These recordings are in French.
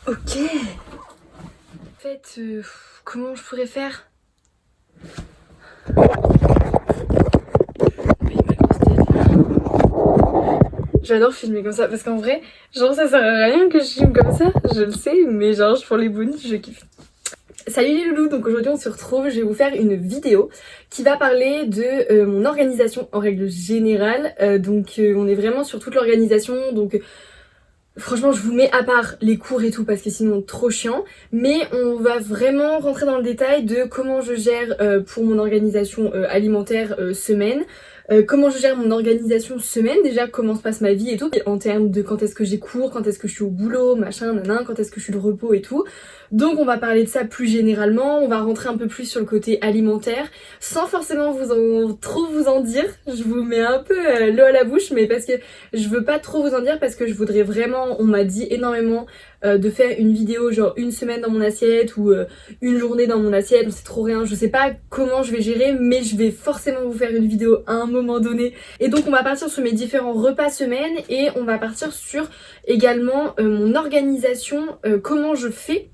Ok. En fait, comment je pourrais faire? J'adore filmer comme ça parce qu'en vrai, genre ça sert à rien que je filme comme ça, je le sais, mais genre pour les bonus, je kiffe. Salut les loulous, donc aujourd'hui on se retrouve, je vais vous faire une vidéo qui va parler de mon organisation en règle générale. On est vraiment sur toute l'organisation, donc franchement je vous mets à part les cours et tout parce que sinon trop chiant, mais on va vraiment rentrer dans le détail de comment je gère pour mon organisation alimentaire semaine. Comment je gère mon organisation semaine, déjà comment se passe ma vie et tout, en termes de quand est-ce que j'ai cours, quand est-ce que je suis au boulot, machin, nanan, quand est-ce que je suis de repos et tout. Donc on va parler de ça plus généralement, on va rentrer un peu plus sur le côté alimentaire, sans forcément trop vous en dire. Je vous mets un peu l'eau à la bouche, mais parce que je veux pas trop vous en dire, parce que je voudrais vraiment, on m'a dit énormément de faire une vidéo genre une semaine dans mon assiette ou une journée dans mon assiette, c'est trop rien, je sais pas comment je vais gérer, mais je vais forcément vous faire une vidéo à un moment donné. Et donc on va partir sur mes différents repas semaine et on va partir sur également mon organisation, comment je fais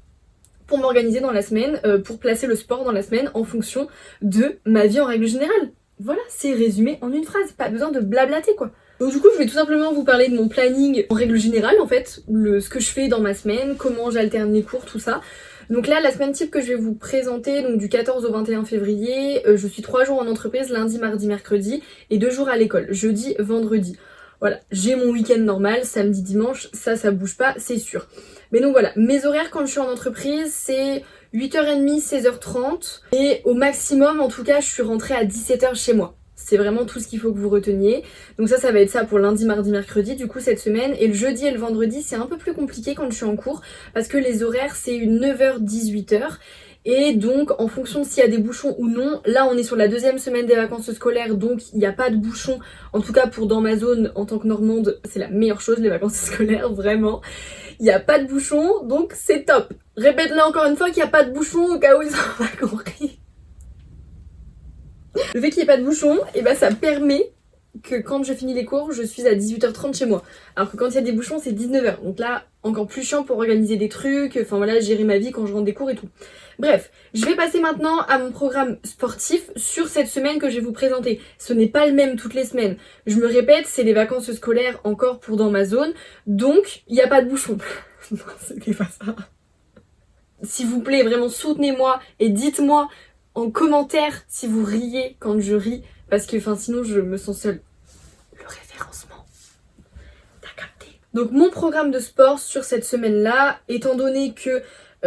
pour m'organiser dans la semaine, pour placer le sport dans la semaine en fonction de ma vie en règle générale. Voilà, c'est résumé en une phrase, pas besoin de blablater quoi. Donc du coup je vais tout simplement vous parler de mon planning en règle générale en fait, ce que je fais dans ma semaine, comment j'alterne les cours, tout ça. Donc là la semaine type que je vais vous présenter, donc du 14 au 21 février, je suis 3 jours en entreprise, lundi, mardi, mercredi, et 2 jours à l'école, jeudi, vendredi. Voilà, j'ai mon week-end normal, samedi, dimanche, ça bouge pas, c'est sûr. Mais donc voilà, mes horaires quand je suis en entreprise, c'est 8h30, 16h30, et au maximum en tout cas je suis rentrée à 17h chez moi. C'est vraiment tout ce qu'il faut que vous reteniez. Donc ça va être ça pour lundi, mardi, mercredi du coup cette semaine. Et le jeudi et le vendredi c'est un peu plus compliqué quand je suis en cours parce que les horaires c'est une 9h, 18h. Et donc en fonction de s'il y a des bouchons ou non, là on est sur la deuxième semaine des vacances scolaires donc il n'y a pas de bouchons. En tout cas pour dans ma zone en tant que Normande c'est la meilleure chose les vacances scolaires vraiment. Il n'y a pas de bouchons donc c'est top. Répète-le encore une fois qu'il n'y a pas de bouchons au cas où ils ont pas compris. Le fait qu'il n'y ait pas de bouchon, et ben ça permet que quand je finis les cours, je suis à 18h30 chez moi. Alors que quand il y a des bouchons, c'est 19h. Donc là, encore plus chiant pour organiser des trucs, enfin voilà, gérer ma vie quand je rentre des cours et tout. Bref, je vais passer maintenant à mon programme sportif sur cette semaine que je vais vous présenter. Ce n'est pas le même toutes les semaines. Je me répète, c'est les vacances scolaires encore pour dans ma zone, donc il n'y a pas de bouchon. Non, c'était pas ça. S'il vous plaît, vraiment soutenez-moi et dites-moi en commentaire si vous riez quand je ris, parce que sinon je me sens seule. Le référencement, t'as capté. Donc mon programme de sport sur cette semaine-là, étant donné que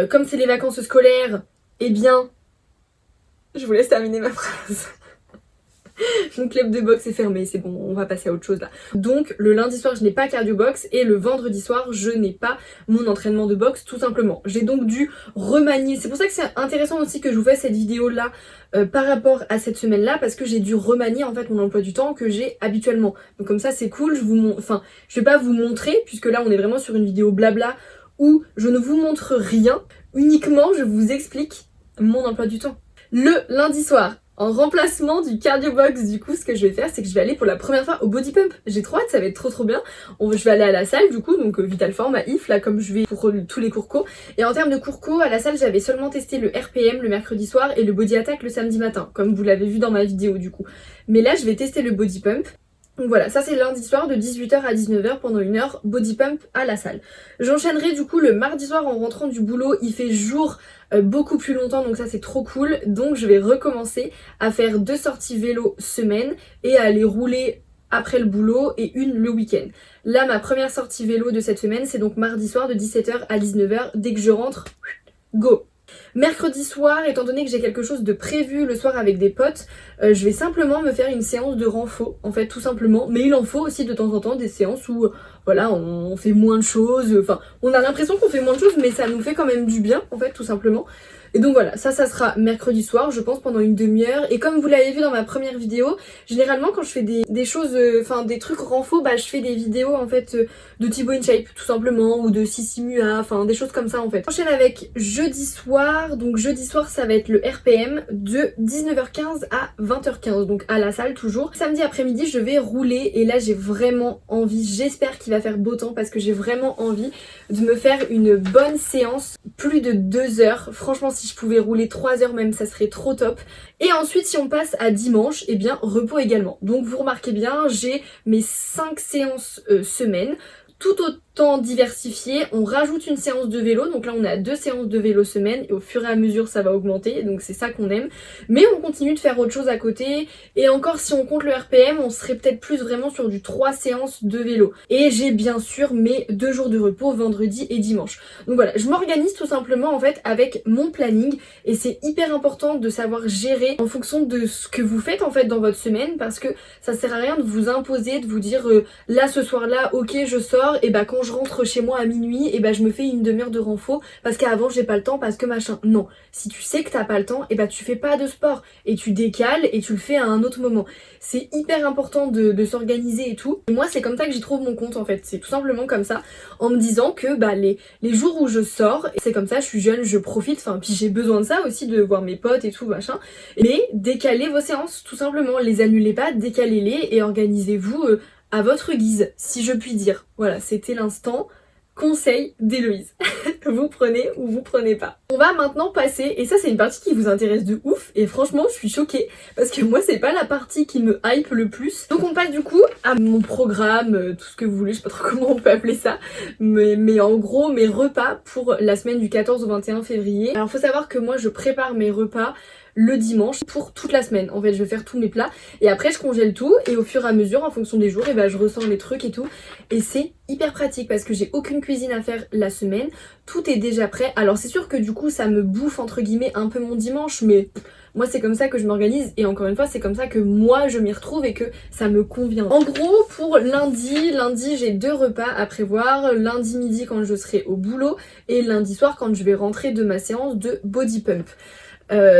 comme c'est les vacances scolaires, eh bien, je vous laisse terminer ma phrase. Mon club de boxe est fermé, c'est bon, on va passer à autre chose là. Donc le lundi soir je n'ai pas cardio box et le vendredi soir je n'ai pas mon entraînement de boxe tout simplement. J'ai donc dû remanier, c'est pour ça que c'est intéressant aussi que je vous fasse cette vidéo là par rapport à cette semaine là parce que j'ai dû remanier en fait mon emploi du temps que j'ai habituellement. Donc comme ça c'est cool, je vais pas vous montrer puisque là on est vraiment sur une vidéo blabla où je ne vous montre rien, uniquement je vous explique mon emploi du temps. Le lundi soir, en remplacement du cardio box, du coup, ce que je vais faire, c'est que je vais aller pour la première fois au body pump. J'ai trop hâte, ça va être trop bien. Je vais aller à la salle, du coup, donc Vitalform à IF, là, comme je vais pour tous les cours co. Et en termes de cours co, à la salle, j'avais seulement testé le RPM le mercredi soir et le body attack le samedi matin, comme vous l'avez vu dans ma vidéo, du coup. Mais là, je vais tester le body pump. Donc voilà, ça c'est lundi soir de 18h à 19h pendant 1 heure, body pump à la salle. J'enchaînerai du coup le mardi soir en rentrant du boulot, il fait jour beaucoup plus longtemps donc ça c'est trop cool. Donc je vais recommencer à faire 2 sorties vélo semaine et à aller rouler après le boulot et une le week-end. Là ma première sortie vélo de cette semaine c'est donc mardi soir de 17h à 19h, dès que je rentre, go! Mercredi soir, étant donné que j'ai quelque chose de prévu le soir avec des potes, je vais simplement me faire une séance de renfo, en fait tout simplement. Mais il en faut aussi de temps en temps des séances où voilà, on fait moins de choses, enfin on a l'impression qu'on fait moins de choses mais ça nous fait quand même du bien en fait tout simplement. Et donc voilà, ça sera mercredi soir, je pense pendant une demi-heure. Et comme vous l'avez vu dans ma première vidéo, généralement quand je fais des choses, des trucs renfo, je fais des vidéos en fait de Thibaut InShape tout simplement, ou de Sissi Mua, des choses comme ça en fait. J'enchaîne avec jeudi soir, donc jeudi soir ça va être le RPM de 19h15 à 20h15, donc à la salle toujours. Samedi après-midi je vais rouler et là j'ai vraiment envie, j'espère qu'il qu'il va faire beau temps parce que j'ai vraiment envie de me faire une bonne séance, plus de 2 heures. Franchement, si je pouvais rouler 3 heures même, ça serait trop top. Et ensuite, si on passe à dimanche, eh bien repos également. Donc vous remarquez bien, j'ai mes 5 séances semaine, tout autant diversifié. On rajoute une séance de vélo, donc là on a 2 séances de vélo semaine et au fur et à mesure ça va augmenter, donc c'est ça qu'on aime. Mais on continue de faire autre chose à côté, et encore si on compte le RPM, on serait peut-être plus vraiment sur du 3 séances de vélo. Et j'ai bien sûr mes 2 jours de repos, vendredi et dimanche. Donc voilà, je m'organise tout simplement en fait avec mon planning, et c'est hyper important de savoir gérer en fonction de ce que vous faites en fait dans votre semaine, parce que ça sert à rien de vous imposer, de vous dire là ce soir là ok je sors, et bah quand je rentre chez moi à minuit, et bah je me fais une demi-heure de renfo parce qu'avant j'ai pas le temps parce que machin. Non, si tu sais que t'as pas le temps, et bah tu fais pas de sport et tu décales et tu le fais à un autre moment. C'est hyper important de s'organiser et tout. Et moi c'est comme ça que j'y trouve mon compte en fait, c'est tout simplement comme ça, en me disant que bah les jours où je sors, c'est comme ça, je suis jeune, je profite, enfin puis j'ai besoin de ça aussi, de voir mes potes et tout machin. Mais décalez vos séances tout simplement, les annulez pas, décalez-les et organisez-vous à votre guise, si je puis dire. Voilà, c'était l'instant conseil d'Héloïse. Vous prenez ou vous prenez pas. On va maintenant passer, et ça c'est une partie qui vous intéresse de ouf, et franchement je suis choquée, parce que moi c'est pas la partie qui me hype le plus. Donc on passe du coup à mon programme, tout ce que vous voulez, je sais pas trop comment on peut appeler ça, mais en gros mes repas pour la semaine du 14 au 21 février. Alors faut savoir que moi je prépare mes repas le dimanche pour toute la semaine. En fait, je vais faire tous mes plats et après je congèle tout, et au fur et à mesure, en fonction des jours, et bah je ressors les trucs et tout. Et c'est hyper pratique parce que j'ai aucune cuisine à faire la semaine. Tout est déjà prêt. Alors c'est sûr que du coup ça me bouffe entre guillemets un peu mon dimanche, mais moi c'est comme ça que je m'organise, et encore une fois c'est comme ça que moi je m'y retrouve et que ça me convient. En gros pour lundi j'ai 2 repas à prévoir. Lundi midi quand je serai au boulot, et lundi soir quand je vais rentrer de ma séance de body pump.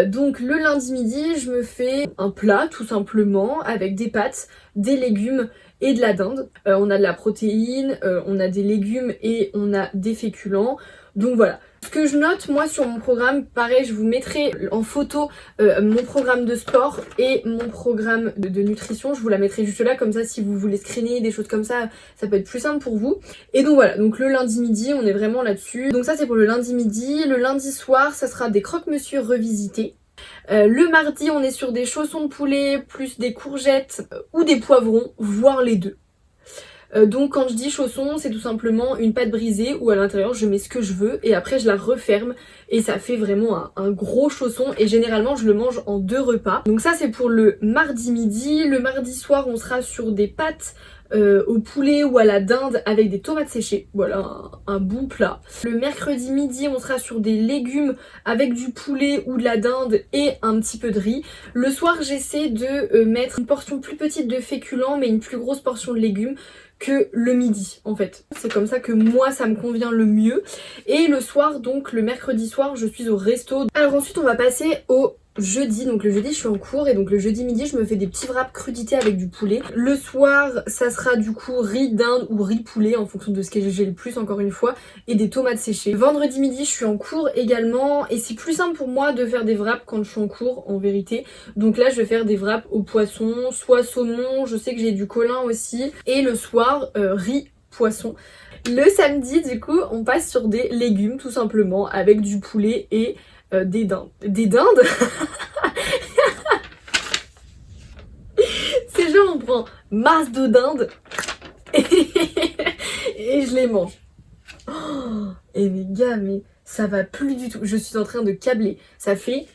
Donc le lundi midi je me fais un plat tout simplement avec des pâtes, des légumes et de la dinde. On a de la protéine, on a des légumes et on a des féculents. Donc voilà. Ce que je note moi sur mon programme, pareil je vous mettrai en photo mon programme de sport et mon programme de nutrition, je vous la mettrai juste là, comme ça si vous voulez screener des choses comme ça, ça peut être plus simple pour vous. Et donc voilà, donc le lundi midi on est vraiment là-dessus. Donc ça c'est pour le lundi midi. Le lundi soir ça sera des croque-monsieur revisités. Le mardi on est sur des chaussons de poulet plus des courgettes ou des poivrons, voire les deux. Donc quand je dis chausson, c'est tout simplement une pâte brisée où à l'intérieur je mets ce que je veux, et après je la referme et ça fait vraiment un gros chausson, et généralement je le mange en 2 repas. Donc ça c'est pour le mardi midi. Le mardi soir on sera sur des pâtes au poulet ou à la dinde avec des tomates séchées. Voilà un bon plat. Le mercredi midi on sera sur des légumes avec du poulet ou de la dinde et un petit peu de riz. Le soir j'essaie de mettre une portion plus petite de féculents mais une plus grosse portion de légumes que le midi en fait. C'est comme ça que moi ça me convient le mieux. Et le soir, donc le mercredi soir, je suis au resto. Alors ensuite on va passer au jeudi. Donc le jeudi je suis en cours, et donc le jeudi midi je me fais des petits wraps crudités avec du poulet. Le soir ça sera du coup riz dinde ou riz poulet en fonction de ce que j'ai le plus, encore une fois, et des tomates séchées. Vendredi midi je suis en cours également, et c'est plus simple pour moi de faire des wraps quand je suis en cours en vérité. Donc là je vais faire des wraps au poisson, soit saumon, je sais que j'ai du colin aussi, et le soir riz poisson. Le samedi du coup on passe sur des légumes tout simplement avec du poulet et des dindes. Des dindes. C'est genre on prend masse de dindes et je les mange. Oh, et mes gars, mais ça va plus du tout. Je suis en train de câbler. Ça fait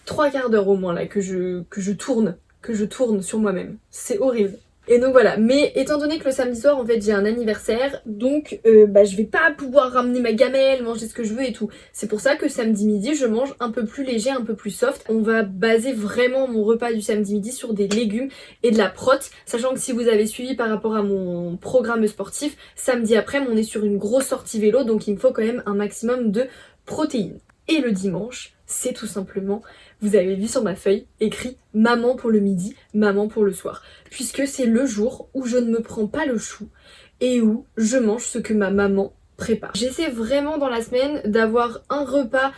3/4 d'heure au moins là que je tourne sur moi-même. C'est horrible. Et donc voilà, mais étant donné que le samedi soir en fait j'ai un anniversaire, donc je vais pas pouvoir ramener ma gamelle, manger ce que je veux et tout. C'est pour ça que samedi midi je mange un peu plus léger, un peu plus soft. On va baser vraiment mon repas du samedi midi sur des légumes et de la prot, sachant que si vous avez suivi par rapport à mon programme sportif, samedi après on est sur une grosse sortie vélo, donc il me faut quand même un maximum de protéines. Et le dimanche, c'est tout simplement, vous avez vu sur ma feuille, écrit maman pour le midi, maman pour le soir. Puisque c'est le jour où je ne me prends pas le chou et où je mange ce que ma maman prépare. J'essaie vraiment dans la semaine d'avoir un repas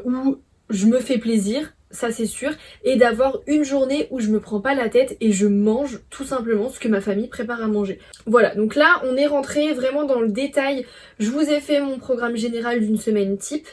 où je me fais plaisir, ça c'est sûr, et d'avoir une journée où je me prends pas la tête et je mange tout simplement ce que ma famille prépare à manger. Voilà, donc là on est rentré vraiment dans le détail. Je vous ai fait mon programme général d'une semaine type.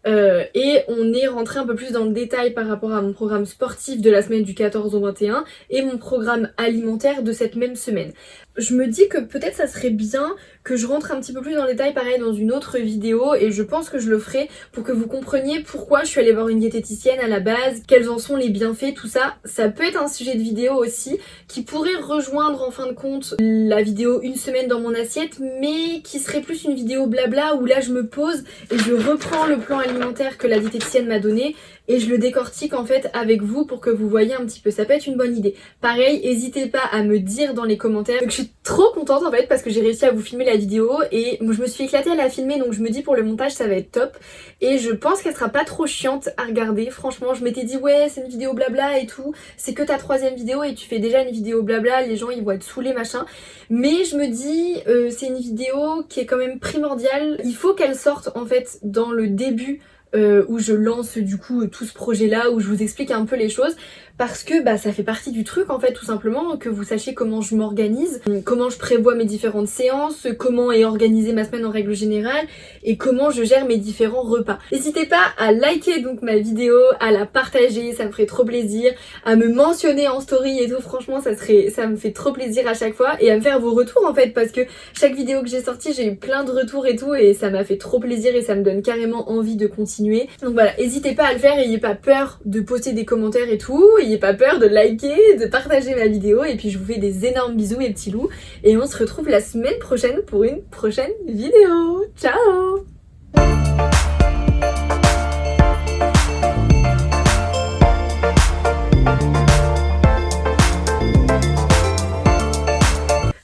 Et on est rentré un peu plus dans le détail par rapport à mon programme sportif de la semaine du 14 au 21 et mon programme alimentaire de cette même semaine. Je me dis que peut-être ça serait bien que je rentre un petit peu plus dans le détail pareil dans une autre vidéo, et je pense que je le ferai pour que vous compreniez pourquoi je suis allée voir une diététicienne à la base, quels en sont les bienfaits, tout ça. Ça peut être un sujet de vidéo aussi qui pourrait rejoindre en fin de compte la vidéo une semaine dans mon assiette, mais qui serait plus une vidéo blabla où là je me pose et je reprends le plan alimentaire que la diététicienne m'a donné et je le décortique en fait avec vous pour que vous voyez un petit peu. Ça peut être une bonne idée. Pareil, n'hésitez pas à me dire dans les commentaires. Donc je suis trop contente en fait parce que j'ai réussi à vous filmer la vidéo et je me suis éclatée à la filmer, donc je me dis pour le montage ça va être top. Et je pense qu'elle sera pas trop chiante à regarder. Franchement, je m'étais dit ouais c'est une vidéo blabla et tout. C'est que ta 3e vidéo et tu fais déjà une vidéo blabla, les gens ils vont être saoulés machin. Mais je me dis c'est une vidéo qui est quand même primordiale. Il faut qu'elle sorte en fait dans le début où je lance du coup tout ce projet là, où je vous explique un peu les choses, parce que bah ça fait partie du truc en fait, tout simplement, que vous sachiez comment je m'organise, comment je prévois mes différentes séances, comment est organisée ma semaine en règle générale et comment je gère mes différents repas. N'hésitez pas à liker donc ma vidéo, à la partager, ça me ferait trop plaisir, à me mentionner en story et tout, franchement ça me fait trop plaisir à chaque fois, et à me faire vos retours en fait, parce que chaque vidéo que j'ai sortie j'ai eu plein de retours et tout, et ça m'a fait trop plaisir et ça me donne carrément envie de continuer. Donc voilà, n'hésitez pas à le faire, n'ayez pas peur de poster des commentaires et tout, n'ayez pas peur de liker, de partager ma vidéo, et puis je vous fais des énormes bisous mes petits loups, et on se retrouve la semaine prochaine pour une prochaine vidéo. Ciao!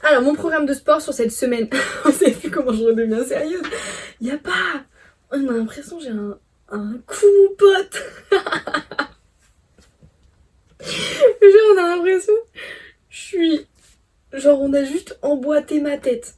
Alors mon programme de sport sur cette semaine, vous savez plus comment je redeviens sérieuse, y a pas... On a l'impression que j'ai un coup mon pote. Genre on a l'impression, on a juste emboîté ma tête.